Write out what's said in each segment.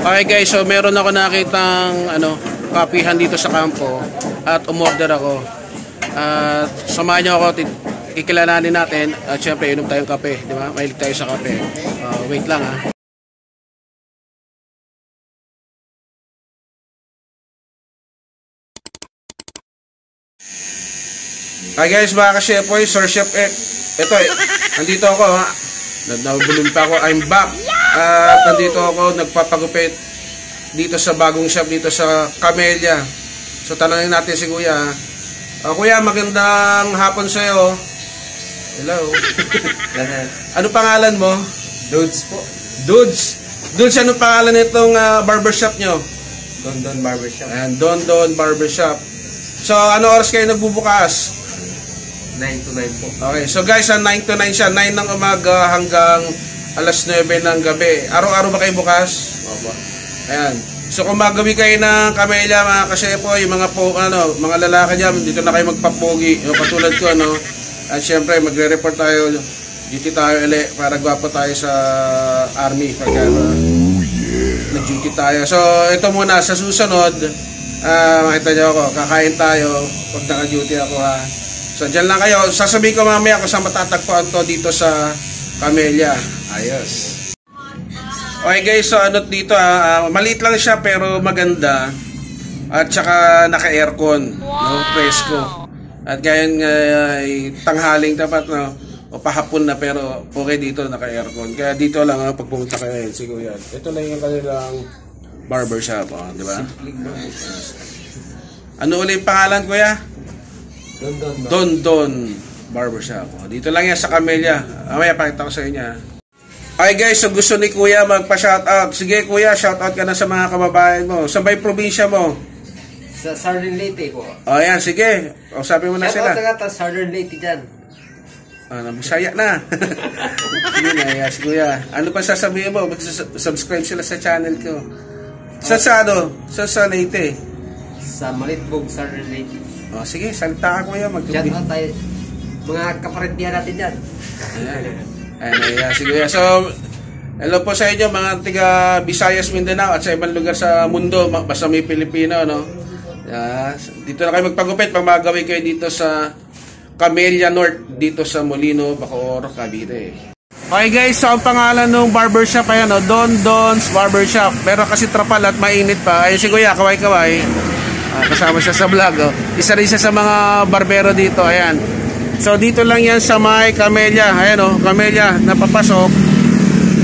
Okay guys, so meron ako nakitang kapihan dito sa kampo at umorder ako. At samahan niyo ako, kikilalanin natin at syempre inom tayong kape, di ba? Mahilig tayo sa kape. Wait lang ha. Hi guys, mga ka-chef, Sir Chef ito nandito ako ha. Nabulong pa ako, I'm back. At nandito ako, nagpapagupit dito sa bagong shop dito sa Camellia. So tanongin natin si Kuya. Kuya, magandang hapon sa'yo. Hello. Ano pangalan mo? Dudes po. Dudes, ano pangalan nitong barbershop nyo? Don Don Barbershop. Ayan, Don Don Barbershop. So ano oras kayo nagbubukas? 9 to 9 po. Okay, so guys, 9 to 9 siya. 9 ng umaga hanggang alas 9 ng gabi. Araw-araw ba kayo bukas? Opo. Ayan. So kung magawi kayo ng Camellia, mga kasepo, yung mga lalaki diyan, dito na kayo magpapogi, yung katulad ko, At syempre, magre-report tayo, duty tayo para gwapo tayo sa army pag nag-duty tayo. So ito muna, sa susunod, makita niyo ako, kakain tayo pag naka-duty ako ha. So dyan lang kayo, sasabihin ko mamaya kung saan matatagpuan to dito sa Camellia. Ayos. Okay guys, so dito maliit lang siya pero maganda. At saka naka-aircon, presko. At ngayon tanghaling dapat o pahapon na pero okay dito naka-aircon. Kaya dito lang pag pumunta kayo, siguro yan. Ito lang yung kanilang barbershop, di ba? Ano ulit yung pangalan, Kuya? Don Don Barbershop. Dito lang yan sa Camellia. Mamaya pakita ko sa inyo. Okay guys, so gusto ni Kuya magpa-shoutout. Sige Kuya, shoutout ka na sa mga kababayan mo. Saan ba yung probinsya mo? Sa Southern Leyte po. Ayan, sige. Usapin mo na sila. Shoutout ka sa Southern Leyte dyan. Bisaya na. Sige na, yes Kuya. Ano pa sasabihin mo? Mag-subscribe sila sa channel ko. Sa Leyte? Sa Malitbog, Southern Leyte. Sige, salita ka Kuya. Shoutout tayo. Mga kaparintihan natin dyan. Ayan, sige. So, hello po sa inyo mga tiga Visayas, Mindanao at sa ibang lugar sa mundo, basta may Pilipino, dito na kayo magpagupit pag magagawin kayo dito sa Camellia North, dito sa Molino, Bacoor, Cavite. Okay guys, so ang pangalan ng barbershop ayan, Don Don's Barbershop. Pero kasi trapal at mainit pa. Ayun si Kuya, kaway-kaway. Kasama siya sa vlog. Isa rin siya sa mga barbero dito. Ayan. So dito lang yan sa may Camellia. Ayan Camellia napapasok.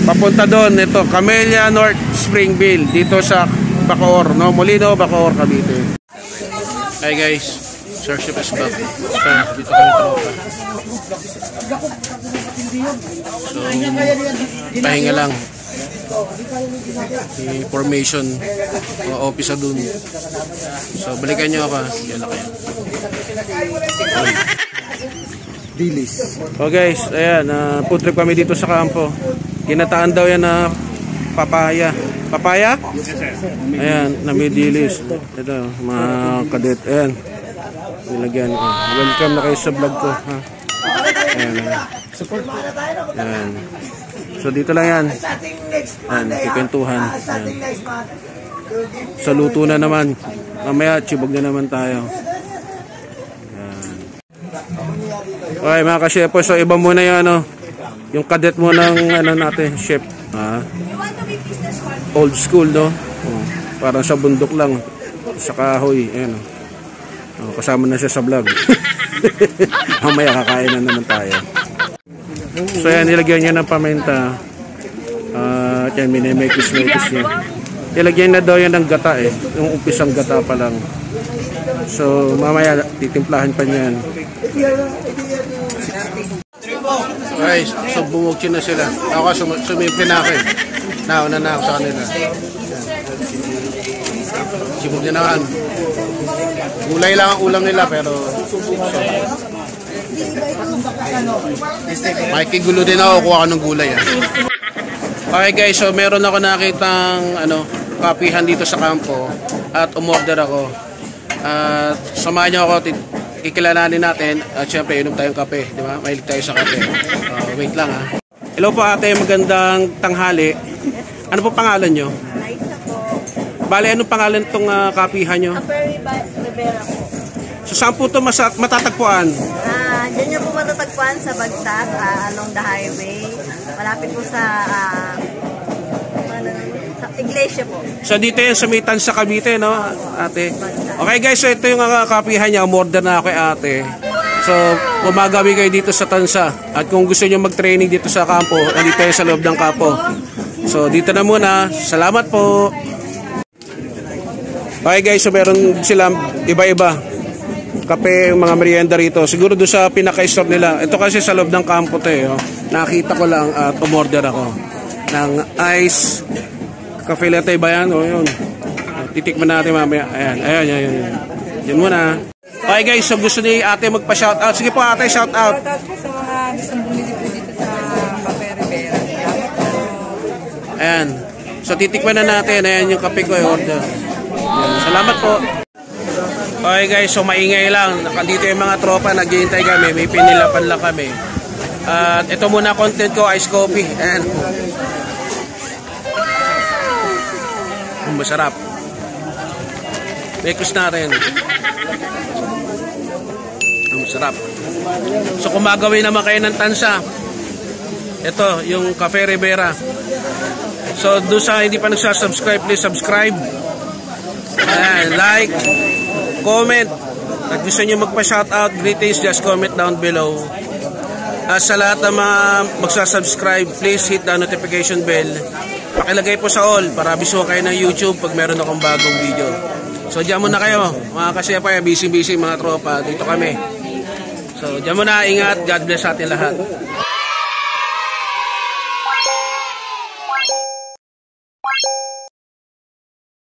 Papunta doon. Ito, Camellia North Springville. Dito sa Bacoor. Molino, Bacoor, Cavite. Hi guys. Sir Chef is back. Dito kami tropa. So, pahinga lang. Information office dun. So balikan nyo ako. Yan na kayo. Dilis. So guys, ayan, food trip kami dito sa kampo. Kinataan daw yan na papaya. Papaya? Ayan, na may dilis. Ito, mga kadet. Ayan. Nilagyan. Welcome na kayo sa vlog ko. Ayan. Ayan. So dito lang yan. Ayan, kipentuhan. Sa luto na naman. Mamaya, chibog na naman tayo. Ayan. Okay mga ka-chef, so iba muna yung yung kadet mo ng natin, chef. Old school, parang sa bundok lang. Sa kahoy. Ayan. Kasama na siya sa vlog. Mamaya kakain na naman tayo. So yan, nilagyan niya ng paminta. At yan, minimekis-mekis niya. Nilagyan na daw yan ng gata yung umpisang gata pa lang. So mamaya titimplahan pa niyan. Guys, so bumugsin na sila. Ako sumipin na ako Nauna na ako sa kanila. Sibog na naman. Gulay lang ang ulam nila pero makikigulo din ako kuha ko ng gulay. Okay guys, so meron ako nakitang kapihan dito sa kampo at umorder ako. At samahan niyo ako, kikilalanin natin at syempre inom tayong kape, di ba? Mahilig tayo sa kape. Wait lang ha. Hello po ate, magandang tanghali. Ano po pangalan nyo? Liza po. Bale, anong pangalan itong kapihan nyo? Perry Rivera po. So, saan po ito matatagpuan? Diyan niyo po matatagpuan sa Bagtas, along the highway. Malapit po sa iglesia po. So, dito yan sa Mitan sa Cavite, no, ate? Okay guys, so ito yung kapihan niya. Umorder na ako kay ate. So, umagawi kayo dito sa Tansa. At kung gusto nyo mag-training dito sa kampo, nandito yan sa loob ng kampo. So, dito na muna. Salamat po. Okay guys, so meron silang iba-iba. Kape, mga merienda rito. Siguro doon sa pinaka-store nila. Ito kasi sa loob ng kampo to eh. Oh. Nakita ko lang at umorder ako ng ice cafe latte ba yan? O yun. Titikman natin mamaya. Ayan. Yan muna. Okay guys, so gusto ni ate magpa-shoutout. Sige po ate, shoutout. Shoutout po sa mga gustong bumili po dito sa Cafe Rivera. Ayan. So titikman na natin. Ayan yung kape ko i-order. Salamat po. Okay guys, so maingay lang. Dito yung mga tropa, naghihintay kami. May pinilapan lang kami. At ito muna content ko, ice coffee. Ayan. Masarap. Mekos na rin. Masarap. So kung magawin naman kayo ng Tansa, ito yung Cafe Rivera. So doon sa hindi pa nagsasubscribe, please subscribe. Ayan, like, comment. At gusto nyo magpa-shoutout, greetings, just comment down below. At sa lahat ng mga magsasubscribe, please hit the notification bell. Pakilagay po sa all para abiso kayo ng YouTube pag meron akong bagong video. So diyan muna kayo, mga kasyapa, busy mga tropa, dito kami. So diyan muna, ingat, God bless sa atin lahat.